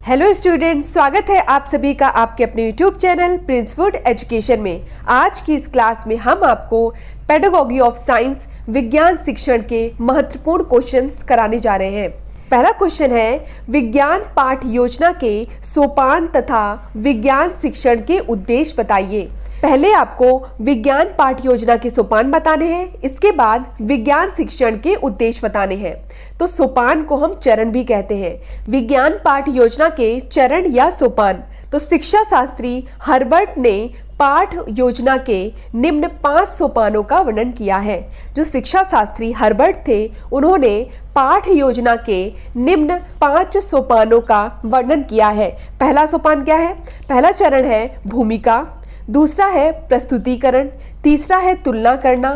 Hello students, स्वागत है आप सभी का आपके अपने यूट्यूब चैनल प्रिंसवुड एजुकेशन में। आज की इस क्लास में हम आपको पेडागोगी ऑफ साइंस विज्ञान शिक्षण के महत्वपूर्ण क्वेश्चंस कराने जा रहे हैं। पहला क्वेश्चन है, विज्ञान पाठ योजना के सोपान तथा विज्ञान शिक्षण के उद्देश्य बताइए। पहले आपको विज्ञान पाठ योजना के सोपान बताने हैं, इसके बाद विज्ञान शिक्षण के उद्देश्य बताने हैं। तो सोपान को हम चरण भी कहते हैं। विज्ञान पाठ योजना के चरण या सोपान, तो शिक्षा शास्त्री हर्बर्ट ने पाठ योजना के निम्न 5 सोपानों का वर्णन किया है। जो शिक्षा शास्त्री हर्बर्ट थे, उन्होंने पाठ योजना के निम्न 5 सोपानों का वर्णन किया है। पहला सोपान क्या है? पहला चरण है भूमिका, दूसरा है प्रस्तुतिकरण, तीसरा है तुलना करना,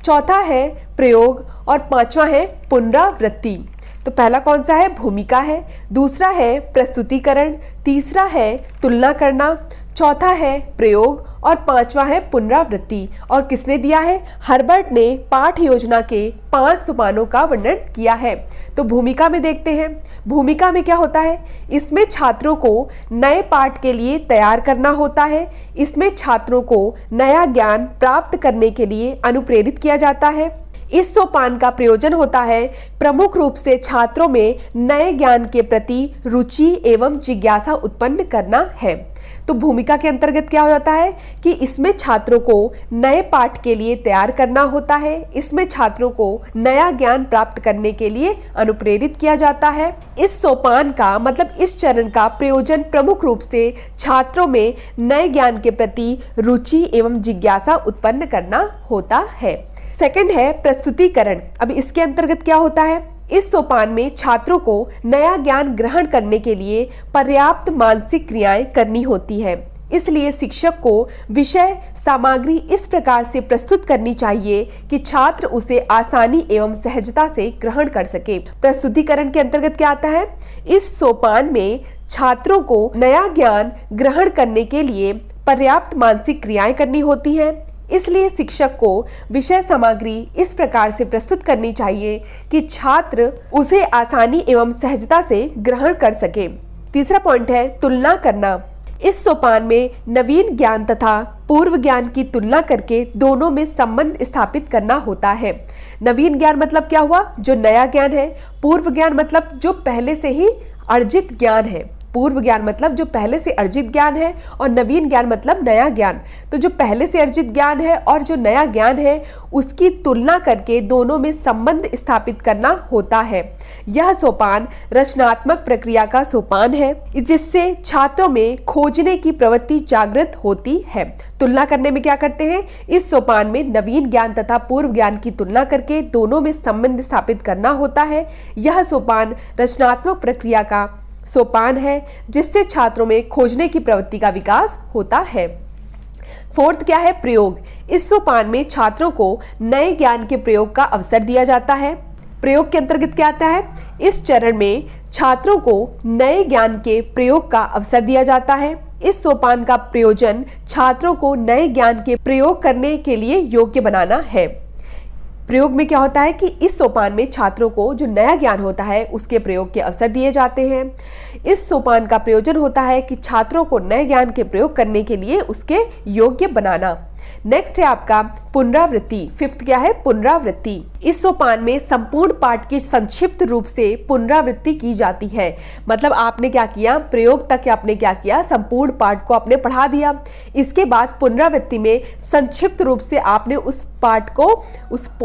चौथा है प्रयोग और पांचवा है पुनरावृत्ति। तो पहला कौन सा है? भूमिका है, दूसरा है प्रस्तुतिकरण, तीसरा है तुलना करना, चौथा है प्रयोग और पांचवा है पुनरावृत्ति। और किसने दिया है? हर्बर्ट ने पाठ योजना के 5 सोपानों का वर्णन किया है। तो भूमिका में देखते हैं, भूमिका में क्या होता है? इसमें छात्रों को नए पाठ के लिए तैयार करना होता है। इसमें छात्रों को नया ज्ञान प्राप्त करने के लिए अनुप्रेरित किया जाता है। इस सोपान का प्रयोजन होता है प्रमुख रूप से छात्रों में नए ज्ञान के प्रति रुचि एवं जिज्ञासा उत्पन्न करना है। तो भूमिका के अंतर्गत क्या हो जाता है कि इसमें छात्रों को नए पाठ के लिए तैयार करना होता है। इसमें छात्रों को नया ज्ञान प्राप्त करने के लिए अनुप्रेरित किया जाता है। इस सोपान का मतलब इस चरण का प्रयोजन प्रमुख रूप से छात्रों में नए ज्ञान के प्रति रुचि एवं जिज्ञासा उत्पन्न करना होता है। सेकंड है प्रस्तुतिकरण। अब इसके अंतर्गत क्या होता है? इस सोपान में छात्रों को नया ज्ञान ग्रहण करने के लिए पर्याप्त मानसिक क्रियाएं करनी होती है। इसलिए शिक्षक को विषय सामग्री इस प्रकार से प्रस्तुत करनी चाहिए कि छात्र उसे आसानी एवं सहजता से ग्रहण कर सके। प्रस्तुतिकरण के अंतर्गत क्या आता है? इस सोपान में छात्रों को नया ज्ञान ग्रहण करने के लिए पर्याप्त मानसिक क्रियाएं करनी होती हैं। इसलिए शिक्षक को विषय सामग्री इस प्रकार से प्रस्तुत करनी चाहिए कि छात्र उसे आसानी एवं सहजता से ग्रहण कर सके। तीसरा पॉइंट है तुलना करना। इस सोपान में नवीन ज्ञान तथा पूर्व ज्ञान की तुलना करके दोनों में संबंध स्थापित करना होता है। नवीन ज्ञान मतलब क्या हुआ? जो नया ज्ञान है। पूर्व ज्ञान मतलब जो पहले से ही अर्जित ज्ञान है। पूर्व ज्ञान मतलब जो पहले से अर्जित ज्ञान है और नवीन ज्ञान मतलब नया ज्ञान। तो जो पहले से अर्जित ज्ञान है और जो नया ज्ञान है उसकी तुलना करके दोनों में संबंध स्थापित करना होता है। यह सोपान रचनात्मक प्रक्रिया का सोपान है, जिससे छात्रों में खोजने की प्रवृत्ति जागृत होती है। तुलना करने में क्या करते हैं? इस सोपान में नवीन ज्ञान तथा पूर्व ज्ञान की तुलना करके दोनों में संबंध स्थापित करना होता है। यह सोपान रचनात्मक प्रक्रिया का सोपान है, जिससे छात्रों में खोजने की प्रवृत्ति का विकास होता है। फोर्थ क्या है? प्रयोग। इस सोपान में छात्रों को नए ज्ञान के प्रयोग का अवसर दिया जाता है। प्रयोग के अंतर्गत क्या आता है? इस चरण में छात्रों को नए ज्ञान के प्रयोग का अवसर दिया जाता है। इस सोपान का प्रयोजन छात्रों को नए ज्ञान के प्रयोग करने के लिए योग्य बनाना है। प्रयोग में क्या होता है कि इस सोपान में छात्रों को जो नया ज्ञान होता है उसके प्रयोग के अवसर दिए जाते हैं। इस सोपान का प्रयोजन होता है कि छात्रों को नए ज्ञान के प्रयोग करने के लिए उसके योग्य बनाना। नेक्स्ट है आपका पुनरावृत्ति। फिफ्थ क्या है? पुनरावृत्ति। इस सोपान में संपूर्ण पाठ की संक्षिप्त रूप से पुनरावृत्ति की जाती है। मतलब आपने क्या किया? प्रयोग तक आपने क्या किया? संपूर्ण पाठ को आपने पढ़ा दिया। इसके बाद पुनरावृत्ति में संक्षिप्त रूप से आपने उस पाठ को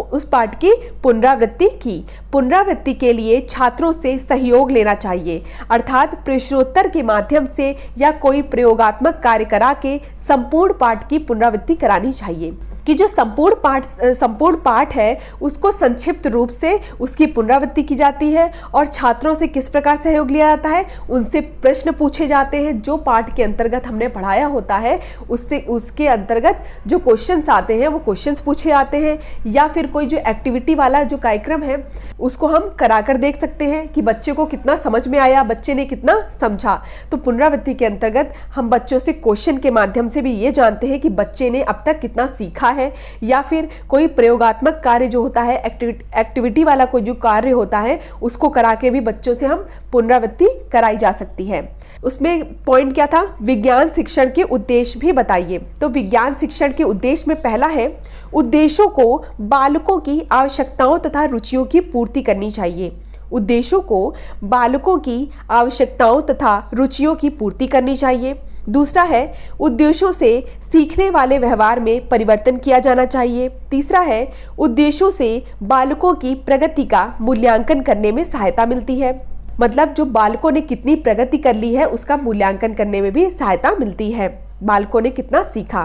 उस पाठ की पुनरावृत्ति की। पुनरावृत्ति के लिए छात्रों से सहयोग लेना चाहिए, अर्थात प्रश्नोत्तर के माध्यम से या कोई प्रयोगात्मक कार्य करा के संपूर्ण पाठ की पुनरावृत्ति करानी चाहिए। कि जो संपूर्ण पाठ है उसको संक्षिप्त रूप से उसकी पुनरावृत्ति की जाती है और छात्रों से किस प्रकार सहयोग लिया जाता है? उनसे प्रश्न पूछे जाते हैं। जो पाठ के अंतर्गत हमने पढ़ाया होता है उसके अंतर्गत जो क्वेश्चंस आते हैं वो क्वेश्चंस पूछे जाते हैं, या फिर कोई जो एक्टिविटी वाला जो कार्यक्रम है उसको हम कराकर देख सकते हैं कि बच्चे को कितना समझ में आया, बच्चे ने कितना समझा। तो पुनरावृत्ति के अंतर्गत हम बच्चों से क्वेश्चन के माध्यम से भी ये जानते हैं कि बच्चे ने अब तक कितना सीखा है, या फिर कोई प्रयोगात्मक कार्य जो होता है, एक्टिविटी वाला कोई जो कार्य होता है उसको करा के भी बच्चों से हम पुनरावृत्ति कराई जा सकती है। उसमें पॉइंट क्या था, विज्ञान शिक्षण के उद्देश्य भी बताइए। तो विज्ञान शिक्षण के उद्देश्य में पहला है, उद्देश्यों को बालकों की आवश्यकताओं तथा रुचियों की पूर्ति करनी चाहिए। उद्देश्यों को बालकों की आवश्यकताओं तथा रुचियों की पूर्ति करनी चाहिए। दूसरा है, उद्देश्यों से सीखने वाले व्यवहार में परिवर्तन किया जाना चाहिए। तीसरा है, उद्देश्यों से बालकों की प्रगति का मूल्यांकन करने में सहायता मिलती है। मतलब जो बालकों ने कितनी प्रगति कर ली है उसका मूल्यांकन करने में भी सहायता मिलती है, बालकों ने कितना सीखा।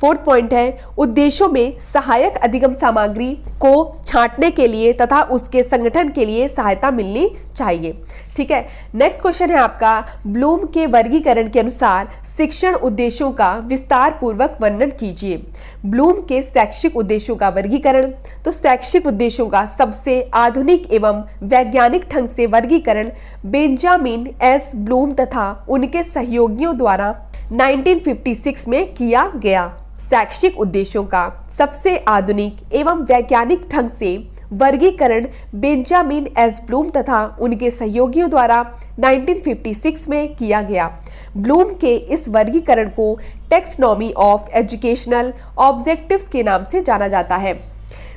फोर्थ पॉइंट है, उद्देश्यों में सहायक अधिगम सामग्री को छांटने के लिए तथा उसके संगठन के लिए सहायता मिलनी चाहिए। ठीक है, नेक्स्ट क्वेश्चन है आपका, ब्लूम के वर्गीकरण के अनुसार शिक्षण उद्देश्यों का विस्तार पूर्वक वर्णन कीजिए। ब्लूम के शैक्षिक उद्देश्यों का वर्गीकरण। तो शैक्षिक उद्देश्यों का सबसे आधुनिक एवं वैज्ञानिक ढंग से वर्गीकरण बेंजामिन एस ब्लूम तथा उनके सहयोगियों द्वारा 1956 में किया गया। शैक्षिक उद्देश्यों का सबसे आधुनिक एवं वैज्ञानिक ढंग से वर्गीकरण बेंजामिन एस ब्लूम तथा उनके सहयोगियों द्वारा 1956 में किया गया। ब्लूम के इस वर्गीकरण को टेक्सोनॉमी ऑफ एजुकेशनल ऑब्जेक्टिव्स के नाम से जाना जाता है।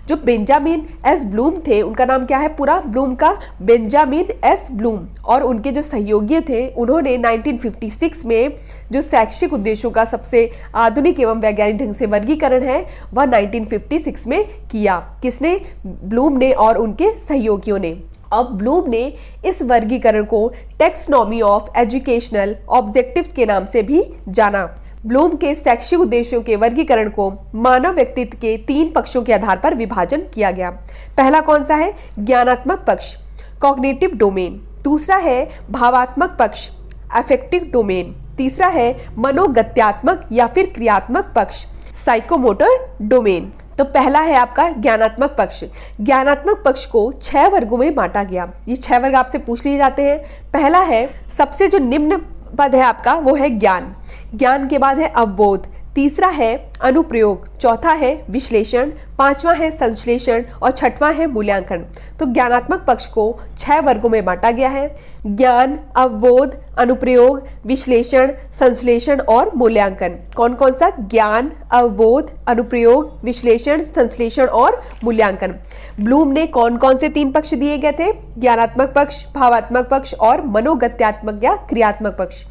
जो बेंजामिन एस ब्लूम थे, उनका नाम क्या है पूरा, ब्लूम का बेंजामिन एस ब्लूम, और उनके जो सहयोगी थे उन्होंने 1956 में जो शैक्षिक उद्देश्यों का सबसे आधुनिक एवं वैज्ञानिक ढंग से वर्गीकरण है वह 1956 में किया। किसने, ब्लूम ने और उनके सहयोगियों ने। अब ब्लूम ने इस वर्गीकरण को टेक्सोनॉमी ऑफ एजुकेशनल ऑब्जेक्टिव्स के नाम से भी जाना। ब्लूम के शैक्षिक उद्देश्यों के वर्गीकरण को मानव व्यक्तित्व के 3 पक्षों के आधार पर विभाजन किया गया। पहला कौन सा है, ज्ञानात्मक पक्ष, कॉग्निटिव डोमेन। दूसरा है भावात्मक पक्ष, अफेक्टिव डोमेन। तीसरा है मनोगत्यात्मक या फिर क्रियात्मक पक्ष, साइकोमोटर डोमेन। तो पहला है आपका ज्ञानात्मक पक्ष। ज्ञानात्मक पक्ष को 6 वर्गों में बांटा गया। ये 6 वर्ग आपसे पूछ लिए जाते हैं। पहला है, सबसे जो निम्न पद है आपका वो है ज्ञान। ज्ञान के बाद है अवबोध। तीसरा है अनुप्रयोग। चौथा है विश्लेषण। पांचवा है संश्लेषण और छठवां है मूल्यांकन। तो ज्ञानात्मक पक्ष को 6 वर्गों में बांटा गया है, ज्ञान, अवबोध, अनुप्रयोग, विश्लेषण, संश्लेषण और मूल्यांकन। कौन कौन सा, ज्ञान, अवबोध, अनुप्रयोग, विश्लेषण, संश्लेषण और मूल्यांकन। ब्लूम ने कौन कौन से 3 पक्ष दिए गए थे, ज्ञानात्मक पक्ष, भावात्मक पक्ष और मनोगत्यात्मक या क्रियात्मक पक्ष।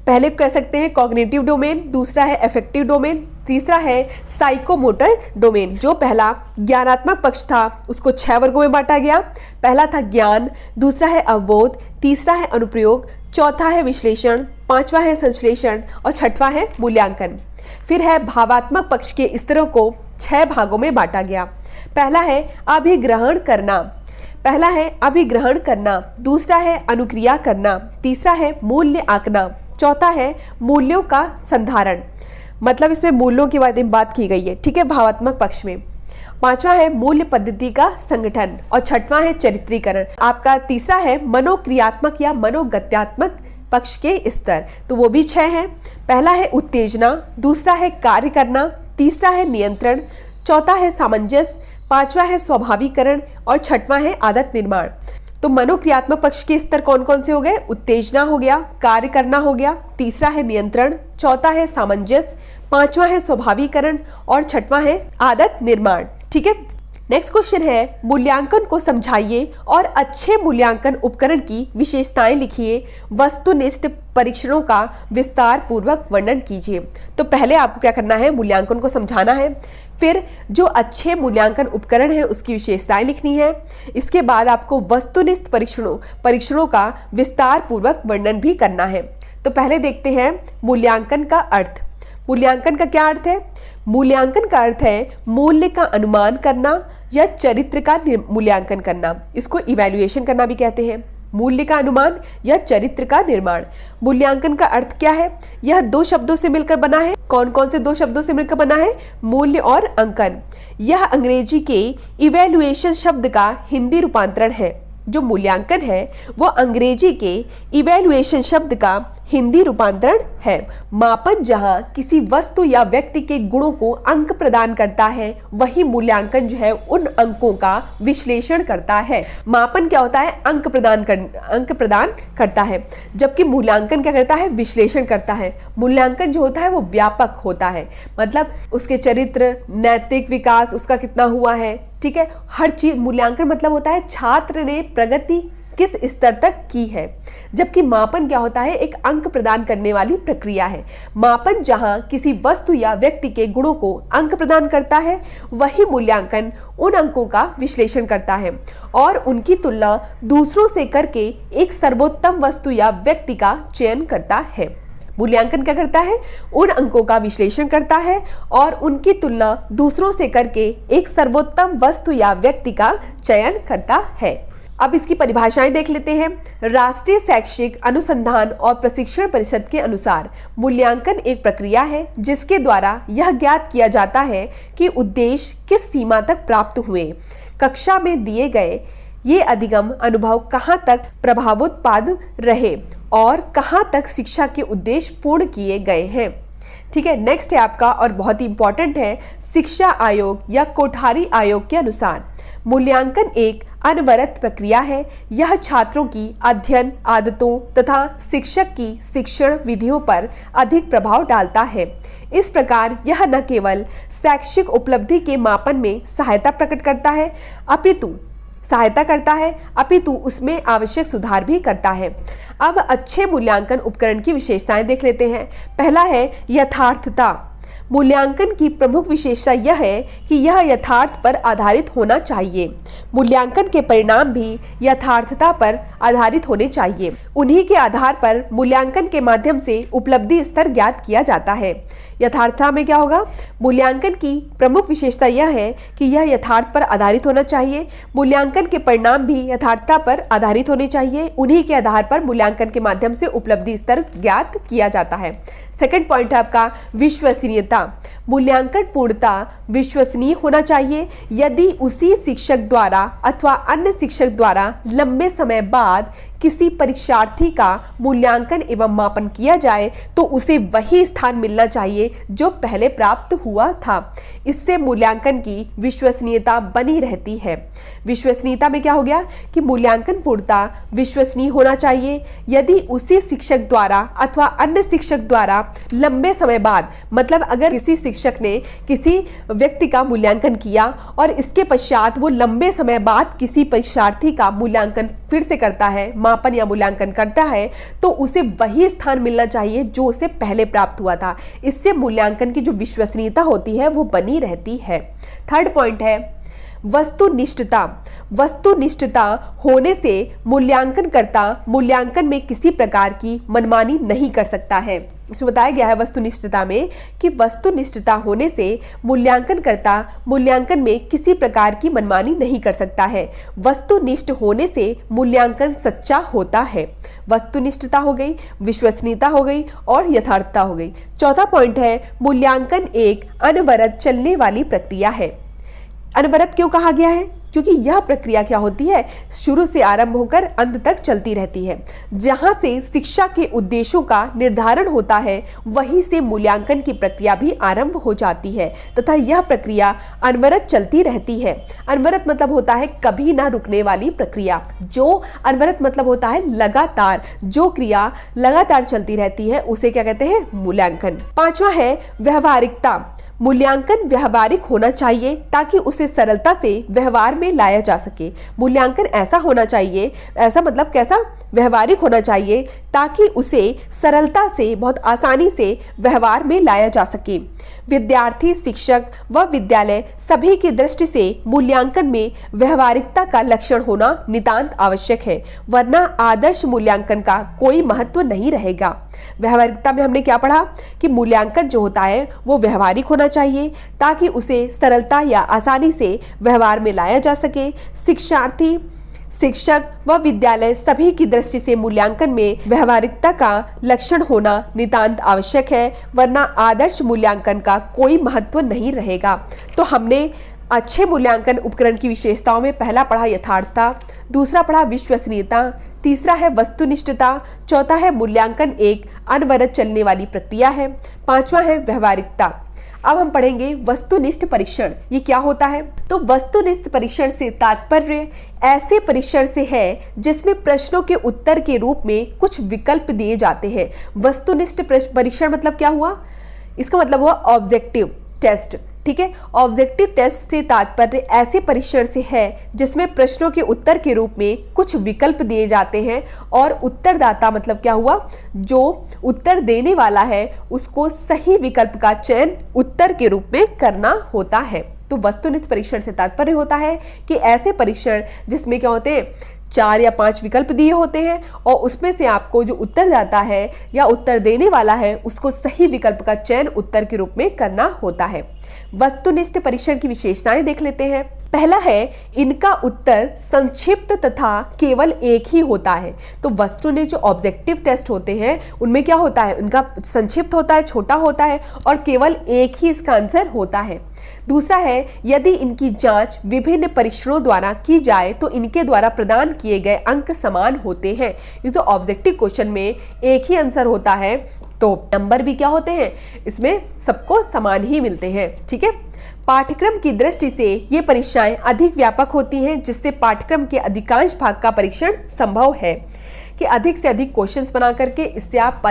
पहले कह सकते हैं कॉग्निटिव डोमेन, दूसरा है अफेक्टिव डोमेन, तीसरा है साइकोमोटर डोमेन। जो पहला ज्ञानात्मक पक्ष था उसको 6 वर्गों में बांटा गया। पहला था ज्ञान, दूसरा है अवबोध, तीसरा है अनुप्रयोग, चौथा है विश्लेषण, पांचवा है संश्लेषण और छठवां है मूल्यांकन। फिर है भावात्मक पक्ष के स्तरों को 6 भागों में बांटा गया। पहला है अभिग्रहण करना, पहला है अभिग्रहण करना, दूसरा है अनुक्रिया करना, तीसरा है मूल्य आंकना, चौथा है मूल्यों का संधारण। मतलब इसमें मूल्यों की बात की गई है, ठीक है, भावात्मक पक्ष में। पांचवा है मूल्य पद्धति का संगठन और छठवां है चरित्रीकरण। आपका तीसरा है मनोक्रियात्मक या मनोगत्यात्मक पक्ष के स्तर, तो वो भी 6 हैं। पहला है उत्तेजना, दूसरा है कार्य करना, तीसरा है नियंत्रण, चौथा है सामंजस्य, पांचवा है स्वाभाविकरण और छठवां है आदत निर्माण। तो मनोक्रियात्मक पक्ष के स्तर कौन कौन से हो गए, उत्तेजना हो गया, कार्य करना हो गया, तीसरा है नियंत्रण, चौथा है सामंजस्य, पांचवा है स्वाभाविकरण और छठवां है आदत निर्माण। ठीक है, नेक्स्ट क्वेश्चन है, मूल्यांकन को समझाइए और अच्छे मूल्यांकन उपकरण की विशेषताएं लिखिए। वस्तुनिष्ठ परीक्षणों का विस्तार पूर्वक वर्णन कीजिए। तो पहले आपको क्या करना है, मूल्यांकन को समझाना है, फिर जो अच्छे मूल्यांकन उपकरण है उसकी विशेषताएं लिखनी है। इसके बाद आपको वस्तुनिष्ठ परीक्षणों का विस्तार पूर्वक वर्णन भी करना है। तो पहले देखते हैं मूल्यांकन का अर्थ। मूल्यांकन का क्या अर्थ है, मूल्यांकन का अर्थ है मूल्य का अनुमान करना या चरित्र का मूल्यांकन करना। इसको इवैल्यूएशन करना भी कहते हैं। मूल्य का अनुमान या चरित्र का निर्माण। मूल्यांकन का अर्थ क्या है, यह 2 शब्दों से मिलकर बना है। कौन कौन से 2 शब्दों से मिलकर बना है, मूल्य और अंकन। यह अंग्रेजी के इवैल्यूएशन शब्द का हिंदी रूपांतरण है। जो मूल्यांकन है वो अंग्रेजी के इवैल्यूएशन शब्द का हिंदी रूपांतरण है। मापन जहां किसी वस्तु या व्यक्ति के गुणों को अंक प्रदान करता है, वही मूल्यांकन जो है उन अंकों का विश्लेषण करता है। मापन क्या होता है? अंक प्रदान करता है, जबकि मूल्यांकन क्या करता है? विश्लेषण करता है। मूल्यांकन जो होता है वो व्यापक होता है, मतलब उसके चरित्र, नैतिक विकास उसका कितना हुआ है, ठीक है, हर चीज। मूल्यांकन मतलब होता है छात्र ने प्रगति किस स्तर तक की है, जबकि मापन क्या होता है? एक अंक प्रदान करने वाली प्रक्रिया है। मापन जहां किसी वस्तु या व्यक्ति के गुणों को अंक प्रदान करता है, वही मूल्यांकन उन अंकों का विश्लेषण करता है और उनकी तुलना दूसरों से करके एक सर्वोत्तम वस्तु या व्यक्ति का चयन करता है। मूल्यांकन क्या करता है? उन अंकों का विश्लेषण करता है और उनकी तुलना दूसरों से करके एक सर्वोत्तम वस्तु या व्यक्ति का चयन करता है। अब इसकी परिभाषाएं देख लेते हैं। राष्ट्रीय शैक्षिक अनुसंधान और प्रशिक्षण परिषद के अनुसार मूल्यांकन एक प्रक्रिया है जिसके द्वारा यह ज्ञात किया जाता है कि उद्देश्य किस सीमा तक प्राप्त हुए, कक्षा में दिए गए ये अधिगम अनुभव कहाँ तक प्रभावोत्पाद रहे और कहाँ तक शिक्षा के उद्देश्य पूर्ण किए गए हैं। ठीक है, नेक्स्ट है आपका और बहुत ही इंपॉर्टेंट है, शिक्षा आयोग या कोठारी आयोग के अनुसार मूल्यांकन एक अनवरत प्रक्रिया है। यह छात्रों की अध्ययन आदतों तथा शिक्षक की शिक्षण विधियों पर अधिक प्रभाव डालता है। इस प्रकार यह न केवल शैक्षिक उपलब्धि के मापन में सहायता करता है अपितु उसमें आवश्यक सुधार भी करता है। अब अच्छे मूल्यांकन उपकरण की विशेषताएं देख लेते हैं। पहला है यथार्थता। मूल्यांकन की प्रमुख विशेषता यह है कि यह यथार्थ पर आधारित होना चाहिए। मूल्यांकन के परिणाम भी यथार्थता पर आधारित होने चाहिए। उन्हीं के आधार पर मूल्यांकन के माध्यम से उपलब्धि स्तर ज्ञात किया जाता है। यथार्थता में क्या होगा? मूल्यांकन की प्रमुख विशेषता यह है कि यह यथार्थ पर आधारित होना चाहिए। मूल्यांकन के परिणाम भी यथार्थता पर आधारित होने चाहिए। उन्हीं के आधार पर मूल्यांकन के माध्यम से उपलब्धि स्तर ज्ञात किया जाता है। सेकंड पॉइंट है आपका विश्वसनीयता। मूल्यांकन पूर्णतः विश्वसनीय होना चाहिए। यदि उसी शिक्षक द्वारा अथवा अन्य शिक्षक द्वारा लंबे समय बाद किसी परीक्षार्थी का मूल्यांकन एवं मापन किया जाए तो उसे वही स्थान मिलना चाहिए जो पहले प्राप्त हुआ था। इससे मूल्यांकन की विश्वसनीयता बनी रहती है। विश्वसनीयता में क्या हो गया कि मूल्यांकन पूर्णतः विश्वसनीय होना चाहिए। यदि उसी शिक्षक द्वारा अथवा अन्य शिक्षक द्वारा लंबे समय बाद, मतलब अगर किसी शिक्षक ने किसी व्यक्ति का मूल्यांकन किया और इसके पश्चात वो लंबे समय बाद किसी परीक्षार्थी का मूल्यांकन फिर से करता है, मापन या मूल्यांकन करता है, तो उसे वही स्थान मिलना चाहिए जो उसे पहले प्राप्त हुआ था। इससे मूल्यांकन की जो विश्वसनीयता होती है वो बनी रहती है। थर्ड पॉइंट है वस्तुनिष्ठता। वस्तुनिष्ठता होने से मूल्यांकनकर्ता मूल्यांकन में किसी प्रकार की मनमानी नहीं कर सकता है। इसमें बताया गया है वस्तुनिष्ठता में कि वस्तुनिष्ठता होने से मूल्यांकनकर्ता मूल्यांकन में किसी प्रकार की मनमानी नहीं कर सकता है। वस्तुनिष्ठ होने से मूल्यांकन सच्चा होता है। वस्तुनिष्ठता हो गई, विश्वसनीयता हो गई और यथार्थता हो गई। चौथा पॉइंट है मूल्यांकन एक अनवरत चलने वाली प्रक्रिया है। अनवरत क्यों कहा गया है? क्योंकि यह प्रक्रिया क्या होती है, शुरू से आरंभ होकर अंत तक चलती रहती है। जहां से शिक्षा के उद्देश्यों का निर्धारण होता है वहीं से मूल्यांकन की प्रक्रिया भी आरंभ हो जाती है तथा यह प्रक्रिया अनवरत चलती रहती है। अनवरत मतलब होता है कभी ना रुकने वाली प्रक्रिया। जो अनवरत मतलब होता है लगातार, जो क्रिया लगातार चलती रहती है उसे क्या कहते हैं? मूल्यांकन। पांचवा है व्यवहारिकता। मूल्यांकन व्यवहारिक होना चाहिए ताकि उसे सरलता से व्यवहार में लाया जा सके। मूल्यांकन ऐसा होना चाहिए, ऐसा मतलब कैसा? व्यवहारिक होना चाहिए ताकि उसे सरलता से, बहुत आसानी से व्यवहार में लाया जा सके। विद्यार्थी, शिक्षक व विद्यालय सभी की दृष्टि से मूल्यांकन में व्यवहारिकता का लक्षण होना नितांत आवश्यक है, वरना आदर्श मूल्यांकन का कोई महत्व नहीं रहेगा। व्यवहारिकता में हमने क्या पढ़ा कि मूल्यांकन जो होता है वो व्यवहारिक होना चाहिए ताकि उसे सरलता या आसानी से व्यवहार में लाया जा सके। शिक्षार्थी, शिक्षक व विद्यालय सभी की दृष्टि से मूल्यांकन में व्यवहारिकता का लक्षण होना नितांत आवश्यक है, वरना आदर्श मूल्यांकन का कोई महत्व नहीं रहेगा। तो हमने अच्छे मूल्यांकन उपकरण की विशेषताओं में पहला पढ़ा यथार्थता, दूसरा पढ़ा विश्वसनीयता, तीसरा है वस्तुनिष्ठता, चौथा है मूल्यांकन एक अनवरत चलने वाली प्रक्रिया है, पांचवा है व्यवहारिकता। अब हम पढ़ेंगे वस्तुनिष्ठ परीक्षण। ये क्या होता है? तो वस्तुनिष्ठ परीक्षण से तात्पर्य ऐसे परीक्षण से है जिसमें प्रश्नों के उत्तर के रूप में कुछ विकल्प दिए जाते हैं। वस्तुनिष्ठ परीक्षण मतलब क्या हुआ? इसका मतलब हुआ ऑब्जेक्टिव टेस्ट। ठीक है, ऑब्जेक्टिव टेस्ट से तात्पर्य ऐसे परीक्षण से है जिसमें प्रश्नों के उत्तर के रूप में कुछ विकल्प दिए जाते हैं और उत्तरदाता मतलब क्या हुआ, जो उत्तर देने वाला है उसको सही विकल्प का चयन उत्तर के रूप में करना होता है। तो वस्तुनिष्ठ परीक्षण से तात्पर्य होता है कि ऐसे परीक्षण जिसमें क्या होते हैं, 4 या 5 विकल्प दिए होते हैं और उसमें से आपको जो उत्तरदाता है या उत्तर देने वाला है उसको सही विकल्प का चयन उत्तर के रूप में करना होता है। वस्तुनिष्ठ परीक्षण की विशेषताएं देख लेते हैं। पहला है इनका उत्तर संक्षिप्त तथा केवल एक ही होता है। तो वस्तुनिष्ठ जो ऑब्जेक्टिव टेस्ट होते हैं उनमें क्या होता है, उनका संक्षिप्त होता है, छोटा होता है और केवल एक ही इसका आंसर होता है। दूसरा है यदि इनकी जांच विभिन्न परीक्षणों द्वारा की जाए तो इनके द्वारा प्रदान किए गए अंक समान होते हैं। ये जो ऑब्जेक्टिव क्वेश्चन में एक ही आंसर होता है तो नंबर भी क्या होते हैं, इसमें सबको समान ही मिलते हैं। ठीक है, पाठ्यक्रम की दृष्टि से ये परीक्षाएं अधिक व्यापक होती हैं जिससे पाठ्यक्रम के अधिकांश भाग का परीक्षण संभव है कि अधिक से अधिक क्वेश्चंस बना करके इससे आप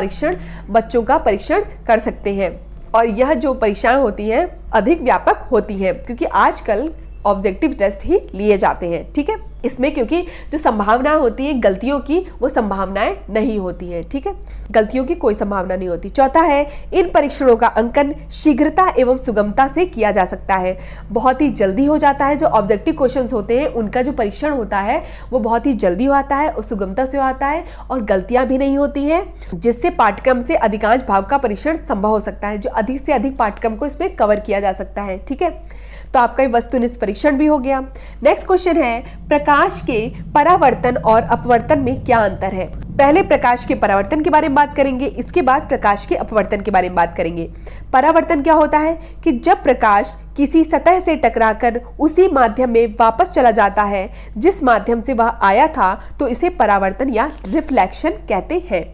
बच्चों का परीक्षण कर सकते हैं। और यह जो परीक्षाएं होती हैं अधिक व्यापक होती हैं क्योंकि आजकल ऑब्जेक्टिव टेस्ट ही लिए जाते हैं। ठीक है, इसमें क्योंकि जो संभावनाएं होती हैं गलतियों की, वो संभावनाएं नहीं होती हैं। ठीक है, गलतियों की कोई संभावना नहीं होती। चौथा है इन परीक्षणों का अंकन शीघ्रता एवं सुगमता से किया जा सकता है। बहुत ही जल्दी हो जाता है। जो ऑब्जेक्टिव क्वेश्चंस होते हैं उनका जो परीक्षण होता है वो बहुत ही जल्दी आता है और सुगमता से आता है और गलतियां भी नहीं होती हैं, जिससे पाठ्यक्रम से अधिकांश भाग का परीक्षण संभव हो सकता है। जो अधिक से अधिक पाठ्यक्रम को इसमें कवर किया जा सकता है। ठीक है, तो आपका वस्तुनिष्ठ परीक्षण भी हो गया। नेक्स्ट क्वेश्चन है प्रकाश के परावर्तन और अपवर्तन में क्या अंतर है? पहले प्रकाश के परावर्तन के बारे में बात करेंगे, इसके बाद प्रकाश के अपवर्तन के बारे में बात करेंगे। परावर्तन क्या होता है कि जब प्रकाश किसी सतह से टकराकर उसी माध्यम में वापस चला जाता है जिस माध्यम से वह आया था तो इसे परावर्तन या रिफ्लेक्शन कहते हैं।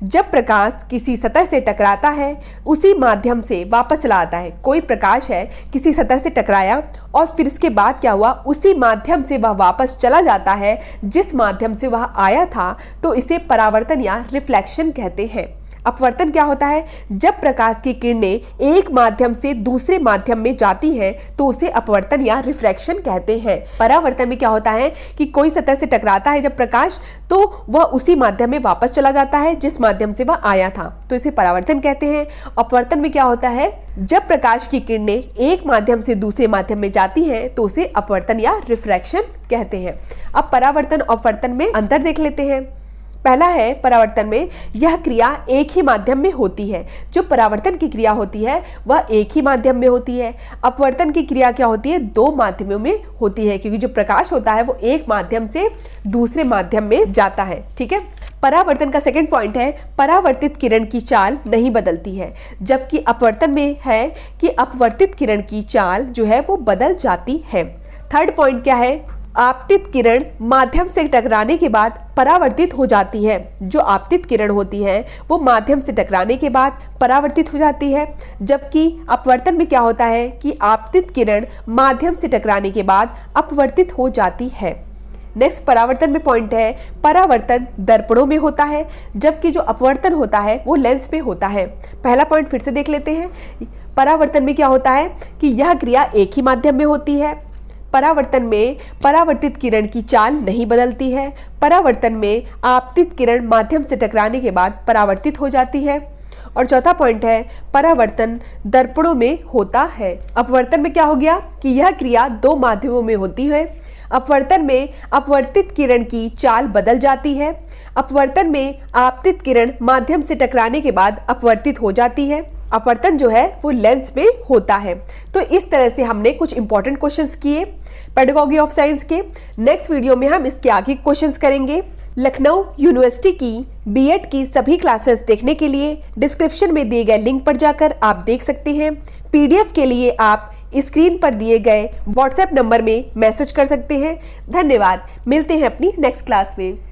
जब प्रकाश किसी सतह से टकराता है उसी माध्यम से वापस चला आता है। कोई प्रकाश है किसी सतह से टकराया और फिर इसके बाद क्या हुआ, उसी माध्यम से वह वापस चला जाता है जिस माध्यम से वह आया था तो इसे परावर्तन या रिफ्लेक्शन कहते हैं। अपवर्तन क्या होता है, जब प्रकाश की किरणें एक माध्यम से दूसरे माध्यम में जाती हैं तो उसे अपवर्तन या रिफ्रैक्शन कहते हैं। परावर्तन में क्या होता है कि कोई सतह से टकराता है जब प्रकाश, तो वह उसी माध्यम में वापस चला जाता है जिस माध्यम से वह आया था, तो इसे परावर्तन कहते हैं। अपवर्तन में क्या होता है, जब प्रकाश की किरणें एक माध्यम से दूसरे माध्यम में जाती हैं तो उसे अपवर्तन या रिफ्रैक्शन कहते हैं। अब परावर्तन और अपवर्तन में अंतर देख लेते हैं। पहला है परावर्तन में यह क्रिया एक ही माध्यम में होती है। जो परावर्तन की क्रिया होती है वह एक ही माध्यम में होती है। अपवर्तन की क्रिया क्या होती है, 2 माध्यमों में होती है, क्योंकि जो प्रकाश होता है वो एक माध्यम से दूसरे माध्यम में जाता है। ठीक है, परावर्तन का सेकंड पॉइंट है परावर्तित किरण की चाल नहीं बदलती है, जबकि अपवर्तन में है कि अपवर्तित किरण की चाल जो है वो बदल जाती है। थर्ड पॉइंट क्या है, आपतित किरण माध्यम से टकराने के बाद परावर्तित हो जाती है। जो आपतित किरण होती है वो माध्यम से टकराने के बाद परावर्तित हो जाती है, जबकि अपवर्तन में क्या होता है कि आपतित किरण माध्यम से टकराने के बाद अपवर्तित हो जाती है। नेक्स्ट परावर्तन में पॉइंट है परावर्तन दर्पणों में होता है, जबकि जो अपवर्तन होता है वो लेंस पे होता है। पहला पॉइंट फिर से देख लेते हैं। परावर्तन में क्या होता है कि यह क्रिया एक ही माध्यम में होती है। परावर्तन में परावर्तित किरण की चाल नहीं बदलती है। परावर्तन में आपतित किरण माध्यम से टकराने के बाद परावर्तित हो जाती है। और चौथा पॉइंट है परावर्तन दर्पणों में होता है। अपवर्तन में क्या हो गया कि यह क्रिया 2 माध्यमों में होती है। अपवर्तन में अपवर्तित किरण की चाल बदल जाती है। अपवर्तन में आपतित किरण माध्यम से टकराने के बाद अपवर्तित हो जाती है। अपवर्तन जो है वो लेंस में होता है। तो इस तरह से हमने कुछ इंपॉर्टेंट क्वेश्चंस किए पेडागॉजी ऑफ साइंस के। नेक्स्ट वीडियो में हम इसके आगे क्वेश्चंस करेंगे। लखनऊ यूनिवर्सिटी की बीएड की सभी क्लासेस देखने के लिए डिस्क्रिप्शन में दिए गए लिंक पर जाकर आप देख सकते हैं। पीडीएफ के लिए आप स्क्रीन पर दिए गए व्हाट्सएप नंबर में मैसेज कर सकते हैं। धन्यवाद। मिलते हैं अपनी नेक्स्ट क्लास में।